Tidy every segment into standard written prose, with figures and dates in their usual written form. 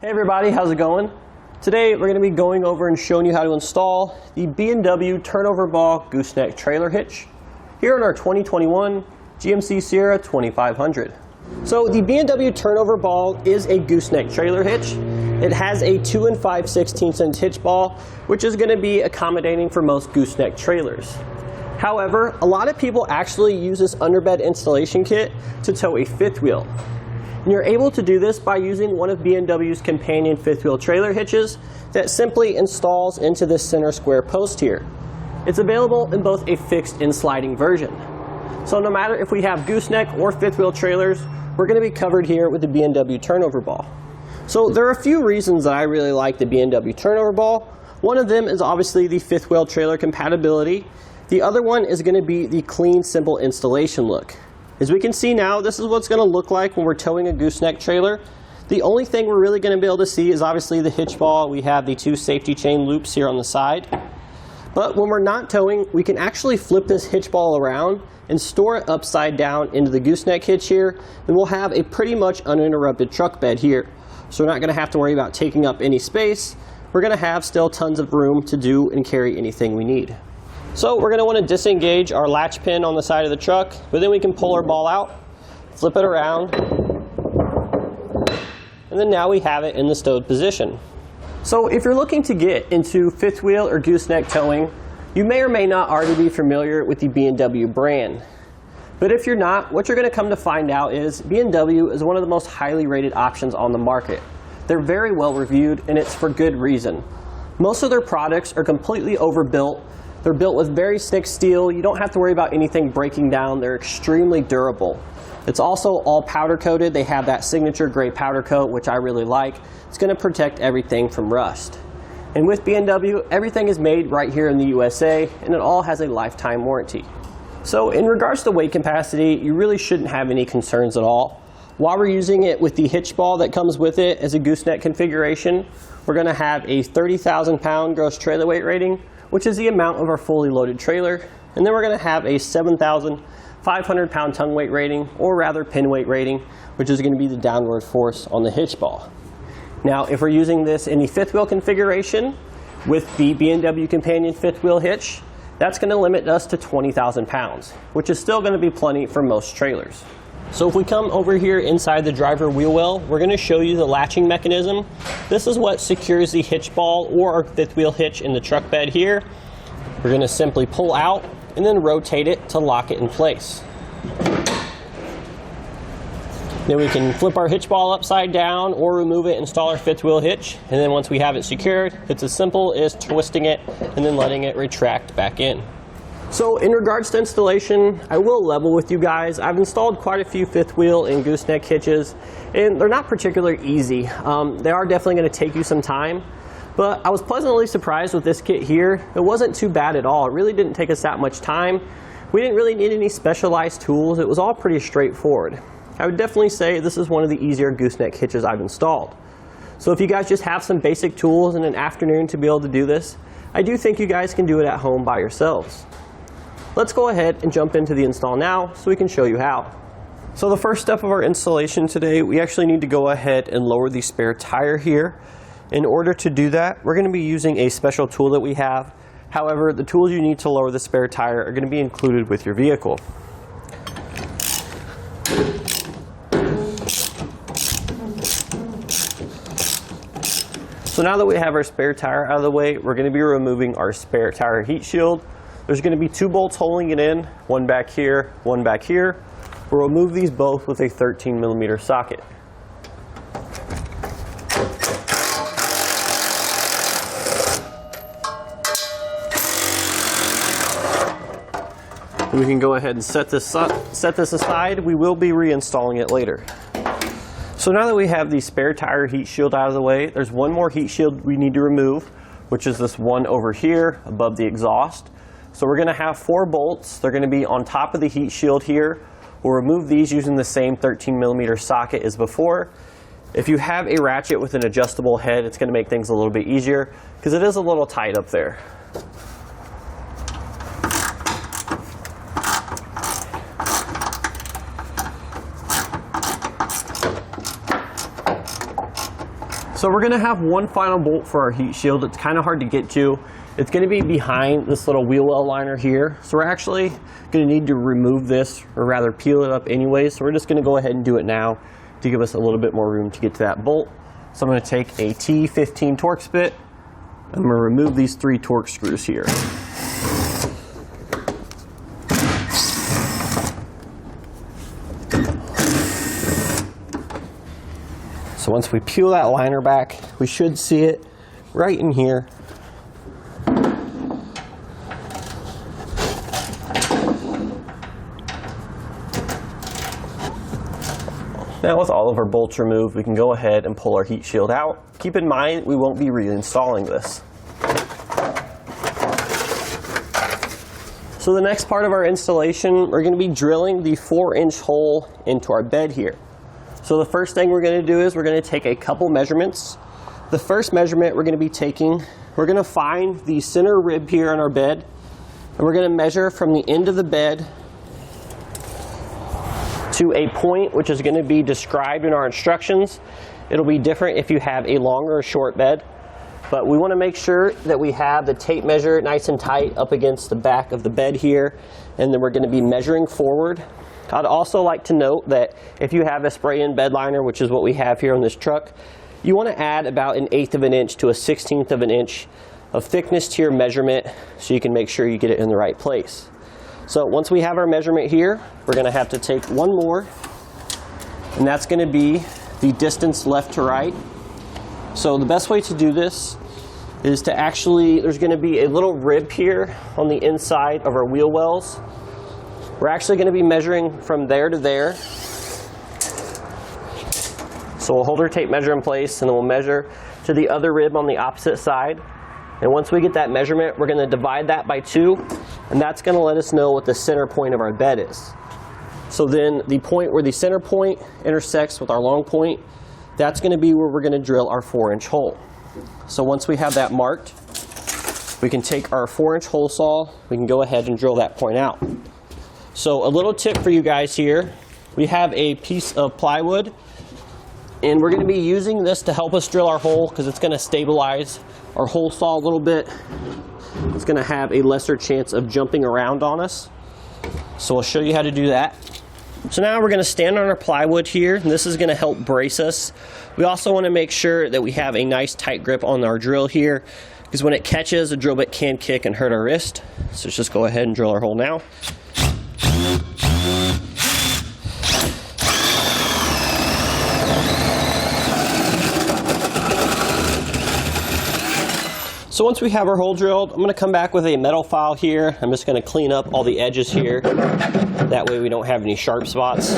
Hey everybody, how's it going? Today we're going to be going over and showing you how to install the B&W Turnover Ball Gooseneck trailer hitch here in our 2021 GMC Sierra 2500. So the B&W Turnover Ball is a gooseneck trailer hitch. It has a 2 5/16" hitch ball, which is going to be accommodating for most gooseneck trailers. However, a lot of people actually use this underbed installation kit to tow a fifth wheel. And you're able to do this by using one of B&W's companion fifth wheel trailer hitches that simply installs into this center square post here. It's available in both a fixed and sliding version. So no matter if we have gooseneck or fifth wheel trailers, we're going to be covered here with the B&W Turnover Ball. So there are a few reasons that I really like the B&W Turnover Ball. One of them is obviously the fifth wheel trailer compatibility. The other one is going to be the clean, simple installation look. As we can see now, this is what it's going to look like when we're towing a gooseneck trailer. The only thing we're really going to be able to see is obviously the hitch ball. We have the 2 safety chain loops here on the side. But when we're not towing, we can actually flip this hitch ball around and store it upside down into the gooseneck hitch here, and we'll have a pretty much uninterrupted truck bed here. So we're not going to have to worry about taking up any space. We're going to have still tons of room to do and carry anything we need. So we're going to want to disengage our latch pin on the side of the truck, but then we can pull our ball out, flip it around, and then now we have it in the stowed position. So if you're looking to get into fifth wheel or gooseneck towing, you may or may not already be familiar with the B&W brand. But if you're not, what you're going to come to find out is B&W is one of the most highly rated options on the market. They're very well reviewed, and it's for good reason. Most of their products are completely overbuilt. They're built with very thick steel. You don't have to worry about anything breaking down. They're extremely durable. It's also all powder coated. They have that signature gray powder coat, which I really like. It's going to protect everything from rust. And with B&W, everything is made right here in the USA, and it all has a lifetime warranty. So in regards to weight capacity, you really shouldn't have any concerns at all. While we're using it with the hitch ball that comes with it as a gooseneck configuration, we're going to have a 30,000 pound gross trailer weight rating, which is the amount of our fully loaded trailer. And then we're going to have a 7,500 pound tongue weight rating, or rather pin weight rating, which is going to be the downward force on the hitch ball. Now, if we're using this in the fifth wheel configuration with the B&W companion fifth wheel hitch, that's going to limit us to 20,000 pounds, which is still going to be plenty for most trailers. So if we come over here inside the driver wheel well, we're going to show you the latching mechanism. This is what secures the hitch ball or our fifth wheel hitch in the truck bed here. We're going to simply pull out and then rotate it to lock it in place. Then we can flip our hitch ball upside down or remove it, install our fifth wheel hitch, and then once we have it secured, it's as simple as twisting it and then letting it retract back in. So in regards to installation, I will level with you guys. I've installed quite a few fifth wheel and gooseneck hitches, and they're not particularly easy. They are definitely going to take you some time, but I was pleasantly surprised with this kit here. It wasn't too bad at all. It really didn't take us that much time. We didn't really need any specialized tools. It was all pretty straightforward. I would definitely say this is one of the easier gooseneck hitches I've installed. So if you guys just have some basic tools in an afternoon to be able to do this, I do think you guys can do it at home by yourselves. Let's go ahead and jump into the install now so we can show you how. So the first step of our installation today, we actually need to go ahead and lower the spare tire here. In order to do that, we're going to be using a special tool that we have. However, the tools you need to lower the spare tire are going to be included with your vehicle. So now that we have our spare tire out of the way, we're going to be removing our spare tire heat shield. There's going to be 2 bolts holding it in, one back here, one back here. We'll remove these both with a 13mm socket. We can go ahead and set this aside. We will be reinstalling it later. So now that we have the spare tire heat shield out of the way, there's one more heat shield we need to remove, which is this one over here above the exhaust. So we're going to have 4 bolts. They're going to be on top of the heat shield here. We'll remove these using the same 13mm socket as before. If you have a ratchet with an adjustable head, it's going to make things a little bit easier because it is a little tight up there. So we're gonna have one final bolt for our heat shield. It's kind of hard to get to. It's gonna be behind this little wheel well liner here. So we're actually gonna need to remove this, or rather peel it up anyway. So we're just gonna go ahead and do it now to give us a little bit more room to get to that bolt. So I'm gonna take a T15 Torx bit. I'm gonna remove these 3 Torx screws here. So once we peel that liner back, we should see it right in here. Now with all of our bolts removed, we can go ahead and pull our heat shield out. Keep in mind, we won't be reinstalling this. So the next part of our installation, we're going to be drilling the 4-inch hole into our bed here. So the first thing we're going to do is we're going to take a couple measurements. The first measurement we're going to be taking, we're going to find the center rib here on our bed, and we're going to measure from the end of the bed to a point which is going to be described in our instructions. It'll be different if you have a longer or short bed, but we want to make sure that we have the tape measure nice and tight up against the back of the bed here, and then we're going to be measuring forward. I'd also like to note that if you have a spray-in bed liner, which is what we have here on this truck, you want to add about 1/8 of an inch to 1/16 of an inch of thickness to your measurement so you can make sure you get it in the right place. So once we have our measurement here, we're going to have to take one more, and that's going to be the distance left to right. So the best way to do this is to actually, there's going to be a little rib here on the inside of our wheel wells. We're actually going to be measuring from there to there. So we'll hold our tape measure in place, and then we'll measure to the other rib on the opposite side. And once we get that measurement, we're going to divide that by 2, and that's going to let us know what the center point of our bed is. So then the point where the center point intersects with our long point, that's going to be where we're going to drill our 4-inch hole. So once we have that marked, we can take our 4-inch hole saw, we can go ahead and drill that point out. So a little tip for you guys here, we have a piece of plywood, and we're going to be using this to help us drill our hole because it's going to stabilize our hole saw a little bit. It's going to have a lesser chance of jumping around on us. So I'll show you how to do that. So now we're going to stand on our plywood here, and this is going to help brace us. We also want to make sure that we have a nice tight grip on our drill here, because when it catches, the drill bit can kick and hurt our wrist. So let's just go ahead and drill our hole now. So once we have our hole drilled, I'm going to come back with a metal file here. I'm just going to clean up all the edges here. That way we don't have any sharp spots.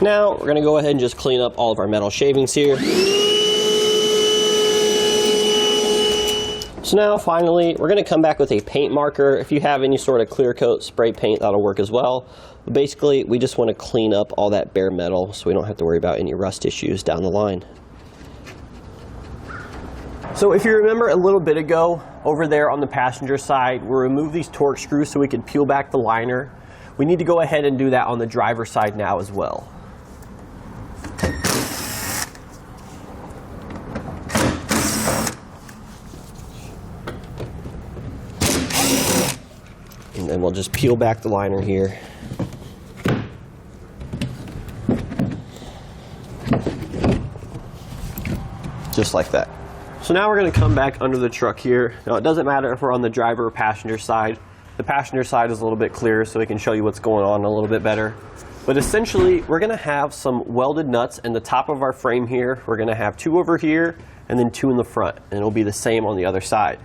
Now we're going to go ahead and just clean up all of our metal shavings here. So now finally, we're going to come back with a paint marker. If you have any sort of clear coat spray paint, that'll work as well. But basically, we just want to clean up all that bare metal so we don't have to worry about any rust issues down the line. So if you remember a little bit ago, over there on the passenger side, we removed these Torx screws so we could peel back the liner. We need to go ahead and do that on the driver's side now as well. And then we'll just peel back the liner here. Just like that. So now we're going to come back under the truck here. Now it doesn't matter if we're on the driver or passenger side. The passenger side is a little bit clearer so we can show you what's going on a little bit better. But essentially we're going to have some welded nuts in the top of our frame here. We're going to have 2 over here and then 2 in the front, and it'll be the same on the other side.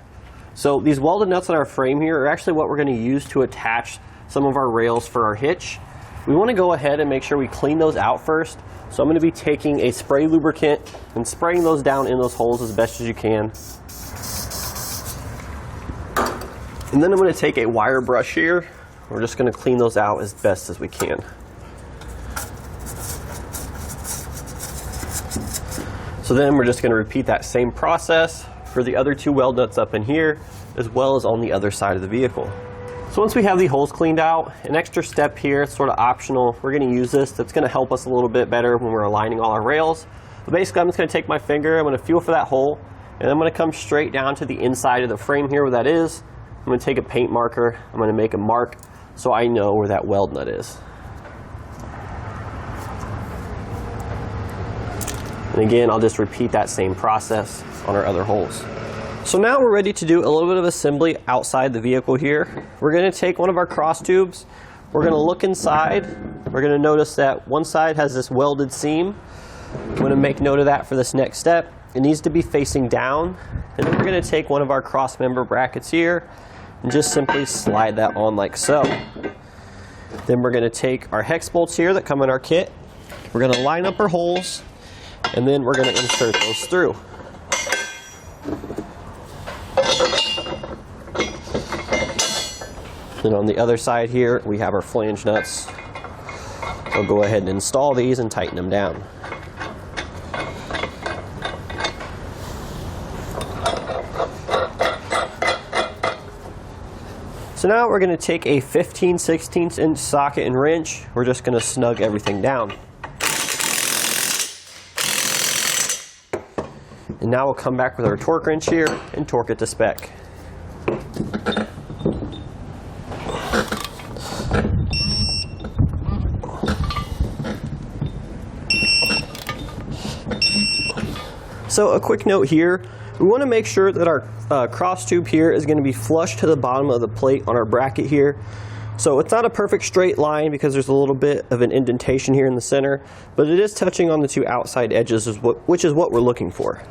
So these welded nuts on our frame here are actually what we're going to use to attach some of our rails for our hitch. We want to go ahead and make sure we clean those out first. So I'm going to be taking a spray lubricant and spraying those down in those holes as best as you can. And then I'm going to take a wire brush here. We're just going to clean those out as best as we can. So then we're just going to repeat that same process for the other 2 weld nuts up in here, as well as on the other side of the vehicle. So once we have the holes cleaned out, an extra step here, it's sort of optional. We're going to use this. That's going to help us a little bit better when we're aligning all our rails. But basically, I'm just going to take my finger, I'm going to feel for that hole, and I'm going to come straight down to the inside of the frame here where that is. I'm going to take a paint marker, I'm going to make a mark so I know where that weld nut is. And again, I'll just repeat that same process on our other holes. So now we're ready to do a little bit of assembly outside the vehicle here. We're going to take one of our cross tubes, we're going to look inside, we're going to notice that one side has this welded seam. I'm going to make note of that for this next step. It needs to be facing down, and then we're going to take one of our cross member brackets here and just simply slide that on like so. Then we're going to take our hex bolts here that come in our kit, we're going to line up our holes, and then we're going to insert those through. And on the other side here, we have our flange nuts. We'll go ahead and install these and tighten them down. So now we're going to take a 15/16 inch socket and wrench. We're just going to snug everything down. And now we'll come back with our torque wrench here and torque it to spec. So a quick note here, we want to make sure that our cross tube here is going to be flush to the bottom of the plate on our bracket here. So it's not a perfect straight line because there's a little bit of an indentation here in the center, but it is touching on the two outside edges, which is what we're looking for.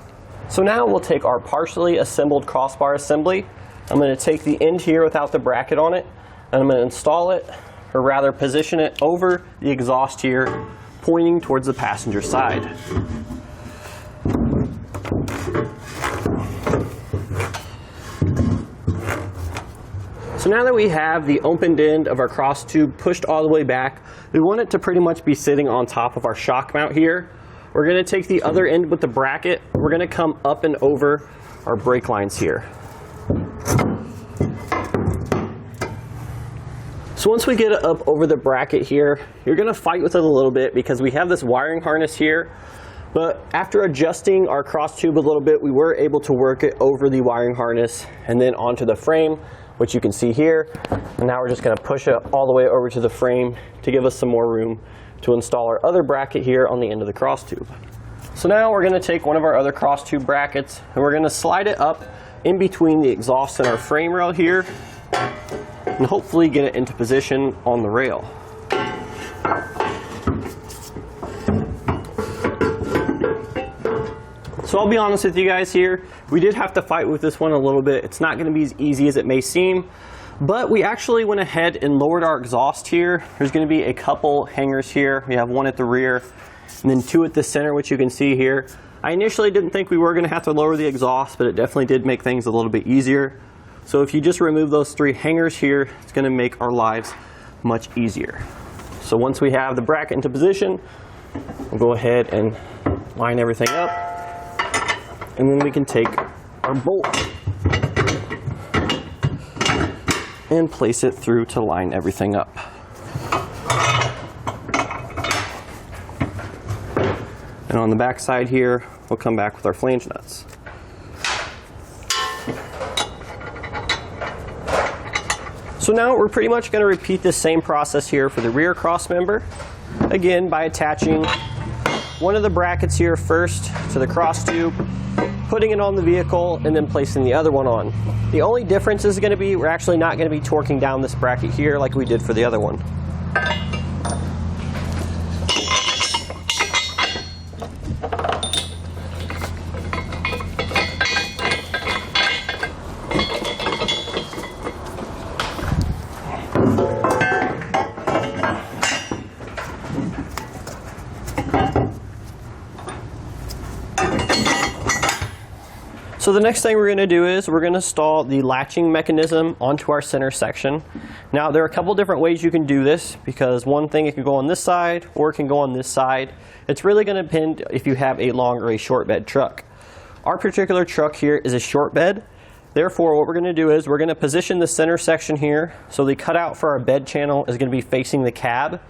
So now we'll take our partially assembled crossbar assembly. I'm going to take the end here without the bracket on it, and I'm going to install it, or rather position it over the exhaust here, pointing towards the passenger side. So now that we have the opened end of our cross tube pushed all the way back, we want it to pretty much be sitting on top of our shock mount here. We're going to take the other end with the bracket, we're going to come up and over our brake lines here. So once we get it up over the bracket here, you're going to fight with it a little bit because we have this wiring harness here. But after adjusting our cross tube a little bit, we were able to work it over the wiring harness and then onto the frame, which you can see here. And now we're just going to push it all the way over to the frame to give us some more room to install our other bracket here on the end of the cross tube. So now we're going to take one of our other cross tube brackets and we're going to slide it up in between the exhaust and our frame rail here and hopefully get it into position on the rail. So I'll be honest with you guys here, we did have to fight with this one a little bit. It's not going to be as easy as it may seem, but we actually went ahead and lowered our exhaust here. There's going to be a couple hangers here. We have one at the rear and then two at the center, which you can see here. I initially didn't think we were going to have to lower the exhaust, but it definitely did make things a little bit easier. So if you just remove those three hangers here, it's going to make our lives much easier. So once we have the bracket into position, we'll go ahead and line everything up. And then we can take our bolt and place it through to line everything up. And on the back side here, we'll come back with our flange nuts. So now we're pretty much going to repeat this same process here for the rear cross member. Again, by attaching one of the brackets here first to the cross tube, putting it on the vehicle, and then placing the other one on. The only difference is going to be we're actually not going to be torquing down this bracket here like we did for the other one. So the next thing we're going to do is we're going to install the latching mechanism onto our center section. Now there are a couple different ways you can do this, because one thing, it can go on this side or it can go on this side. It's really going to depend if you have a long or a short bed truck. Our particular truck here is a short bed. Therefore, what we're going to do is we're going to position the center section here so the cutout for our bed channel is going to be facing the cab.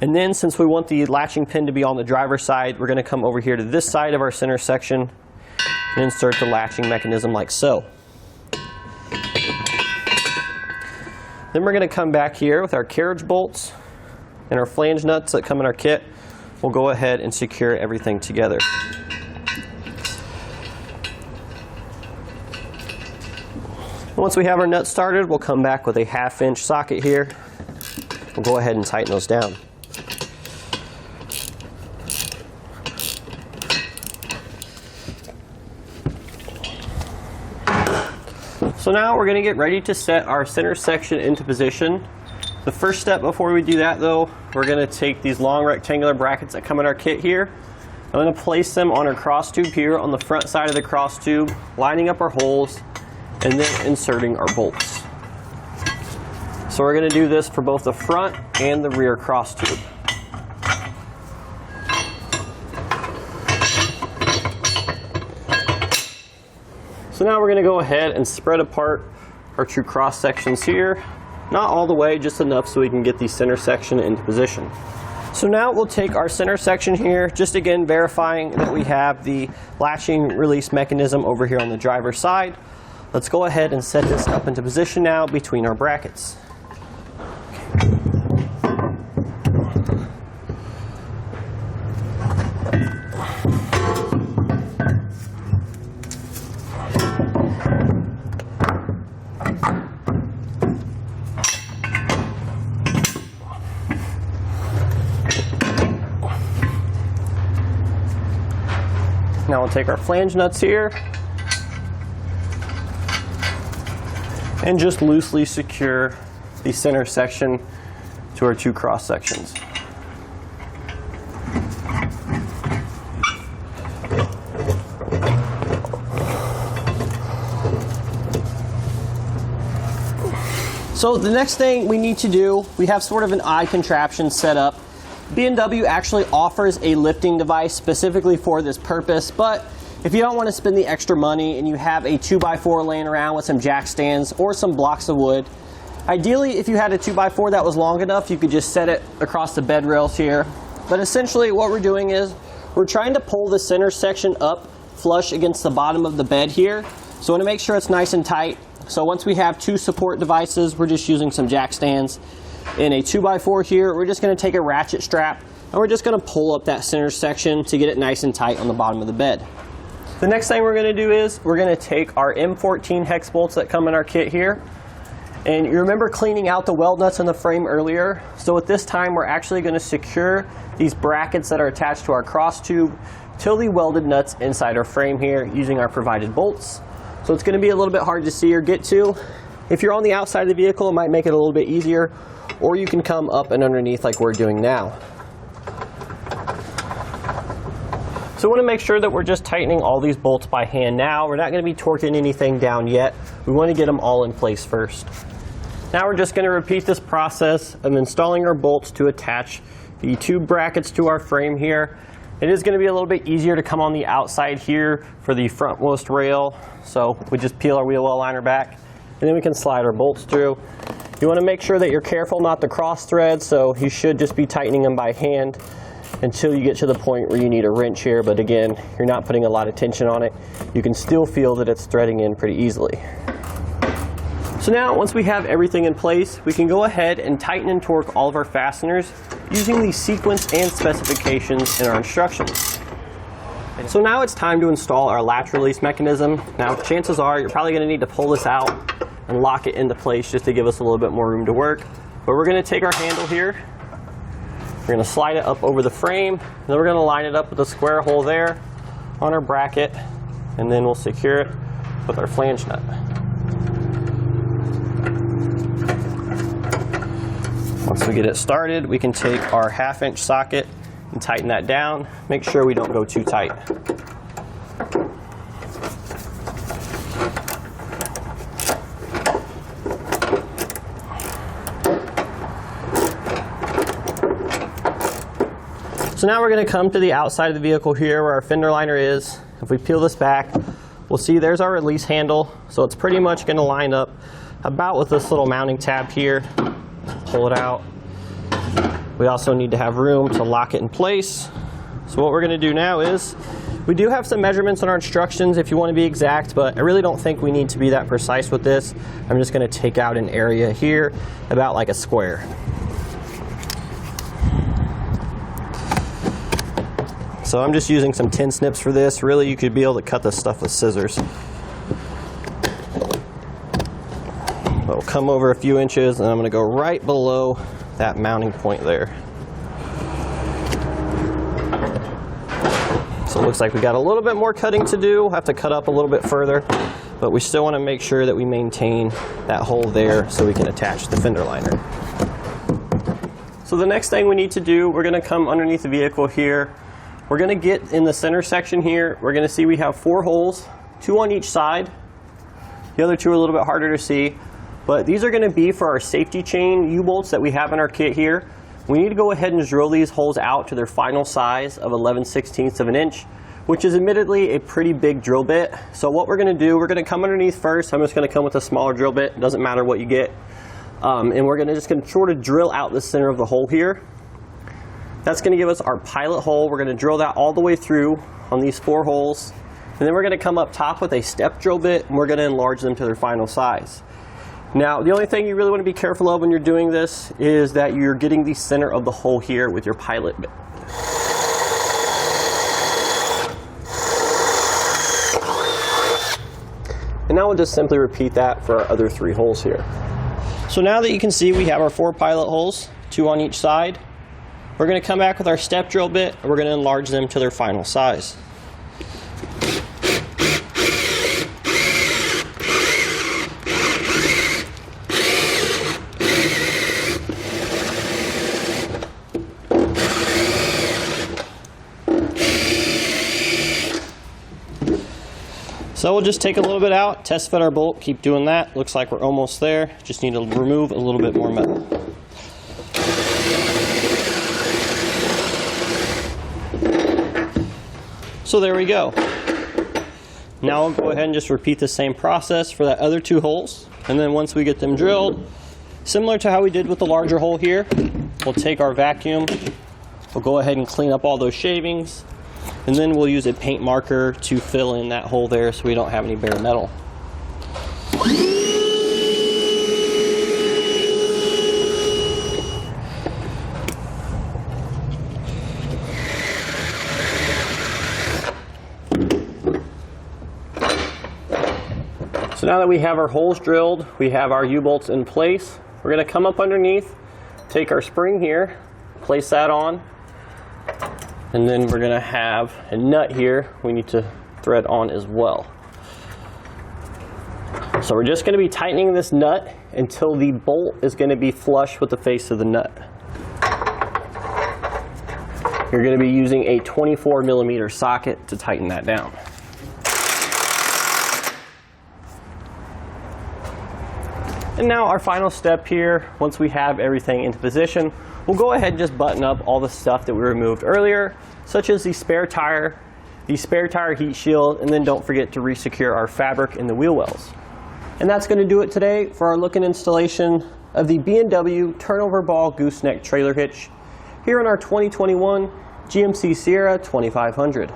And then since we want the latching pin to be on the driver's side, we're going to come over here to this side of our center section and insert the latching mechanism like so. Then we're going to come back here with our carriage bolts and our flange nuts that come in our kit. We'll go ahead and secure everything together. Once we have our nuts started, we'll come back with a 1/2 inch socket here. We'll go ahead and tighten those down. So now we're going to get ready to set our center section into position. The first step before we do that though, we're going to take these long rectangular brackets that come in our kit here. I'm going to place them on our cross tube here on the front side of the cross tube, lining up our holes, and then inserting our bolts. So we're going to do this for both the front and the rear cross tube. So now we're going to go ahead and spread apart our two cross sections here. Not all the way, just enough so we can get the center section into position. So now we'll take our center section here, just again verifying that we have the latching release mechanism over here on the driver's side. Let's go ahead and set this up into position now between our brackets. Now we'll take our flange nuts here and just loosely secure the center section to our two cross sections. So the next thing we need to do, we have sort of an odd contraption set up. B&W actually offers a lifting device specifically for this purpose, but if you don't want to spend the extra money and you have a 2x4 laying around with some jack stands or some blocks of wood, ideally if you had a 2x4 that was long enough, you could just set it across the bed rails here. But essentially what we're doing is we're trying to pull the center section up flush against the bottom of the bed here. So we want to make sure it's nice and tight. So once we have two support devices, we're just using some jack stands. In a 2x4 here, we're just going to take a ratchet strap and we're just going to pull up that center section to get it nice and tight on the bottom of the bed. The next thing we're going to do is we're going to take our M14 hex bolts that come in our kit here. And you remember cleaning out the weld nuts in the frame earlier? So at this time we're actually going to secure these brackets that are attached to our cross tube to the welded nuts inside our frame here using our provided bolts. So it's going to be a little bit hard to see or get to. If you're on the outside of the vehicle, it might make it a little bit easier. Or you can come up and underneath like we're doing now. So we want to make sure that we're just tightening all these bolts by hand now. We're not going to be torquing anything down yet. We want to get them all in place first. Now we're just going to repeat this process of installing our bolts to attach the two brackets to our frame here. It is going to be a little bit easier to come on the outside here for the frontmost rail. So we just peel our wheel well liner back and then we can slide our bolts through. You want to make sure that you're careful not to cross thread, so you should just be tightening them by hand until you get to the point where you need a wrench here. But again, you're not putting a lot of tension on it. You can still feel that it's threading in pretty easily. So now once we have everything in place, we can go ahead and tighten and torque all of our fasteners using the sequence and specifications in our instructions. So now it's time to install our latch release mechanism. Now chances are you're probably going to need to pull this out and lock it into place just to give us a little bit more room to work. But we're going to take our handle here, we're going to slide it up over the frame, and then we're going to line it up with a square hole there on our bracket, and then we'll secure it with our flange nut. Once we get it started, we can take our 1/2 inch socket and tighten that down. Make sure we don't go too tight. So now we're going to come to the outside of the vehicle here where our fender liner is. If we peel this back, we'll see there's our release handle. So it's pretty much going to line up about with this little mounting tab here. Pull it out. We also need to have room to lock it in place. So what we're going to do now is, we do have some measurements on our instructions if you want to be exact, but I really don't think we need to be that precise with this. I'm just going to take out an area here about like a square. So I'm just using some tin snips for this. Really, you could be able to cut this stuff with scissors. It'll come over a few inches, and I'm going to go right below that mounting point there. So it looks like we got a little bit more cutting to do. We'll have to cut up a little bit further, but we still want to make sure that we maintain that hole there so we can attach the fender liner. So the next thing we need to do, we're going to come underneath the vehicle here. We're going to get in the center section here. We're going to see we have 4 holes, 2 on each side. The other 2 are a little bit harder to see, but these are going to be for our safety chain U-bolts that we have in our kit here. We need to go ahead and drill these holes out to their final size of 11/16 of an inch, which is admittedly a pretty big drill bit. So what we're going to do, we're going to come underneath first. I'm just going to come with a smaller drill bit. It doesn't matter what you get. And we're going to sort of drill out the center of the hole here. That's going to give us our pilot hole. We're going to drill that all the way through on these 4 holes. And then we're going to come up top with a step drill bit, and we're going to enlarge them to their final size. Now, the only thing you really want to be careful of when you're doing this is that you're getting the center of the hole here with your pilot bit. And now we'll just simply repeat that for our other 3 holes here. So now that you can see we have our 4 pilot holes, 2 on each side, we're going to come back with our step drill bit, and we're going to enlarge them to their final size. So we'll just take a little bit out, test fit our bolt, keep doing that. Looks like we're almost there. Just need to remove a little bit more metal. So there we go. Now we'll go ahead and just repeat the same process for that other 2 holes. And then once we get them drilled, similar to how we did with the larger hole here, we'll take our vacuum, we'll go ahead and clean up all those shavings, and then we'll use a paint marker to fill in that hole there so we don't have any bare metal. So now that we have our holes drilled, we have our U-bolts in place, we're going to come up underneath, take our spring here, place that on, and then we're going to have a nut here we need to thread on as well. So we're just going to be tightening this nut until the bolt is going to be flush with the face of the nut. You're going to be using a 24mm socket to tighten that down. And now our final step here, once we have everything into position, we'll go ahead and just button up all the stuff that we removed earlier, such as the spare tire heat shield, and then don't forget to re-secure our fabric in the wheel wells. And that's going to do it today for our look and installation of the B&W Turnover Ball Gooseneck trailer hitch here in our 2021 GMC Sierra 2500.